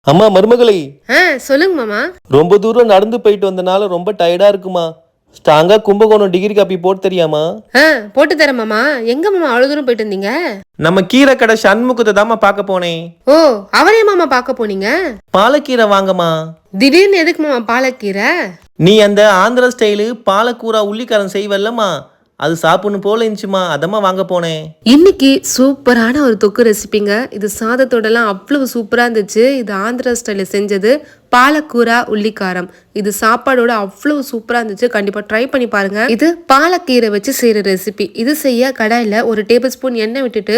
அம்மா மருமகளே, சொல்லுங்க மாமா. ரொம்ப தூரம் நடந்து போயிட்டு வந்தனால ரொம்ப டயர்டா இருக்குமா. ஸ்ட்ராங்கா கும்பகோணம் டிகிரி காப்பி போட்டு தெரியாமா? போட்டு தரேன் மாமா. எங்க மாமா அவ்வளவு தூரம் போயிட்டு வந்தீங்க? நம்ம கீரை கடை சண்முகத்தை தாம்மா பார்க்க போனேன். ஓ, அவரே மாமா பார்க்க போனீங்க? பாலக்கீரை வாங்கம்மா. திடீர்னு எதுக்கு மாமா பாலக்கீரை? நீ அந்த ஆந்திரா ஸ்டைலு பாலக்கூரா உள்ளிக்காரம் செய்வல்லம்மா, அது சாப்பிடணும் போல இருந்துச்சுமா, அதம்மா வாங்க போனேன். இன்னைக்கு சூப்பரான ஒரு தொக்கு ரெசிபிங்க. இது சாதத்தோடலாம் அவ்வளவு சூப்பரா இருந்துச்சு. இது ஆந்திரா ஸ்டைல செஞ்சது பாலக்கூரா உள்ளிக்காரம். இது சாப்பாடோட அவ்வளவு சூப்பரா இருந்துச்சு. கண்டிப்பா ட்ரை பண்ணி பாருங்க. இது பாலக்கீரை வச்சு செய்யற ரெசிபி. இது செய்ய கடாயில 1 டேபிள் ஸ்பூன் எண்ணெய் விட்டுட்டு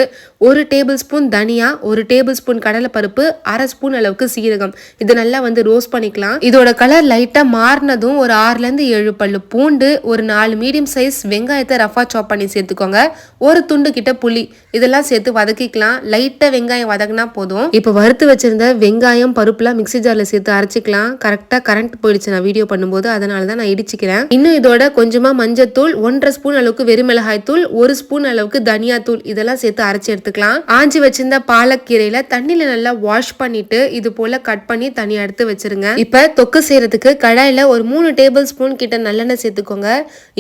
1 டேபிள் ஸ்பூன் தனியா, 1 டேபிள் ஸ்பூன் கடலைப்பருப்பு, 1/2 ஸ்பூன் அளவுக்கு சீரகம் இது நல்லா வந்து ரோஸ்ட் பண்ணிக்கலாம். இதோட கலர் லைட்டா மாறினதும் ஒரு 6ல இருந்து 7 பல்லு பூண்டு, ஒரு 4 மீடியம் சைஸ் வெங்காயத்தை ரஃபா சாப் பண்ணி சேர்த்துக்கோங்க. ஒரு துண்டு கிட்ட புளி இதெல்லாம் சேர்த்து வதக்கிக்கலாம். லைட்டா வெங்காயம் வதக்கினா போதும். இப்ப வறுத்து வச்சிருந்த வெங்காயம் பருப்புலாம் மிக்ஸி ஜார்ல சேர்த்து அரைச்சிக்கலாம். கரெக்டா கரண்ட் போயிடுச்சு நான் வீடியோ பண்ணும்போது, அதனாலதான் நான் இடிச்சுக்கிறேன். இன்னும் இதோட கொஞ்சமா மஞ்சத்தூள், 1/2 ஸ்பூன் அளவுக்கு வெறுமிளகாய் தூள், 1 ஸ்பூன் அளவுக்கு தனியா தூள் இதெல்லாம் சேர்த்து அரைச்சி எடுத்துக்கலாம். ஆஞ்சி வச்சிருந்த பாலக்கீரையில தண்ணியில நல்லா வாஷ் பண்ணிட்டு இது போல கட் பண்ணி தனியா எடுத்து வச்சிருங்க. இப்ப தொக்கு செய்யறதுக்கு கடாயில ஒரு 3 டேபிள் ஸ்பூன் கிட்ட நல்லெண்ணெய் சேர்த்துக்கோங்க.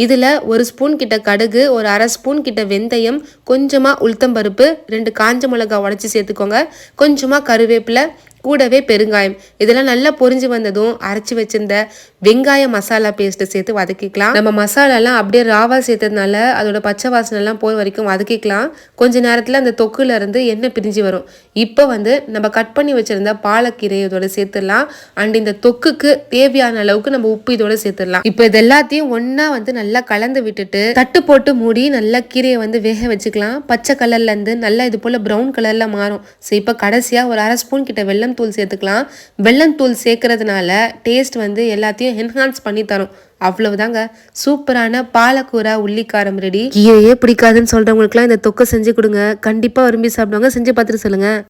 இதுல 1 ஸ்பூன் கிட்ட கடுகு, ஒரு 1/2 ஸ்பூன் கிட்ட வெந்தயம், கொஞ்சமா உளுத்தம்பருப்பு, 2 காஞ்ச மிளகாய் உடைச்சு சேர்த்துக்கோங்க. கொஞ்சமா கருவேப்பிலை, கூடவே பெருங்காயம் இதெல்லாம் நல்லா பொரிஞ்சு வந்ததும் அரைச்சி வச்சிருந்த வெங்காய மசாலா பேஸ்ட்டை சேர்த்து வதக்கிக்கலாம். நம்ம மசாலாலாம் அப்படியே ராவா சேர்த்ததுனால அதோட பச்சை வாசனை எல்லாம் போய் வரைக்கும் வதக்கிக்கலாம். கொஞ்ச நேரத்தில் அந்த தொக்குல இருந்து எண்ணெய் பிரிஞ்சு வரும். இப்போ வந்து நம்ம கட் பண்ணி வச்சிருந்த பாலக்கீரை இதோட சேர்த்துடலாம். அண்ட் இந்த தொக்குக்கு தேவையான அளவுக்கு நம்ம உப்பு இதோட சேர்த்துடலாம். இப்போ இது எல்லாத்தையும் ஒன்னா வந்து நல்லா கலந்து விட்டுட்டு தட்டு போட்டு மூடி நல்லா கீரையை வந்து வேக வச்சுக்கலாம். பச்சை கலர்ல இருந்து நல்லா இது போல ப்ரௌன் கலர்ல மாறும். இப்போ கடைசியா ஒரு 1/2 ஸ்பூன் கிட்ட வெல்லம் தூள் சேர்த்துக்கலாம். வெல்லம் தூள் சேர்க்கறதுனால டேஸ்ட் வந்து எல்லாத்தையும் என்ஹான்ஸ் பண்ணி தரும். அவ்வளவுதாங்க, சூப்பரான பாலக்கூரா உள்ளிக்காரம் ரெடி. கீரையே பிடிக்காதுன்னு சொல்றவங்களுக்குலாம் இந்த தொக்கை செஞ்சு கொடுங்க, கண்டிப்பா விரும்பி சாப்பிடுவாங்க. செஞ்சு பார்த்துட்டு சொல்லுங்க.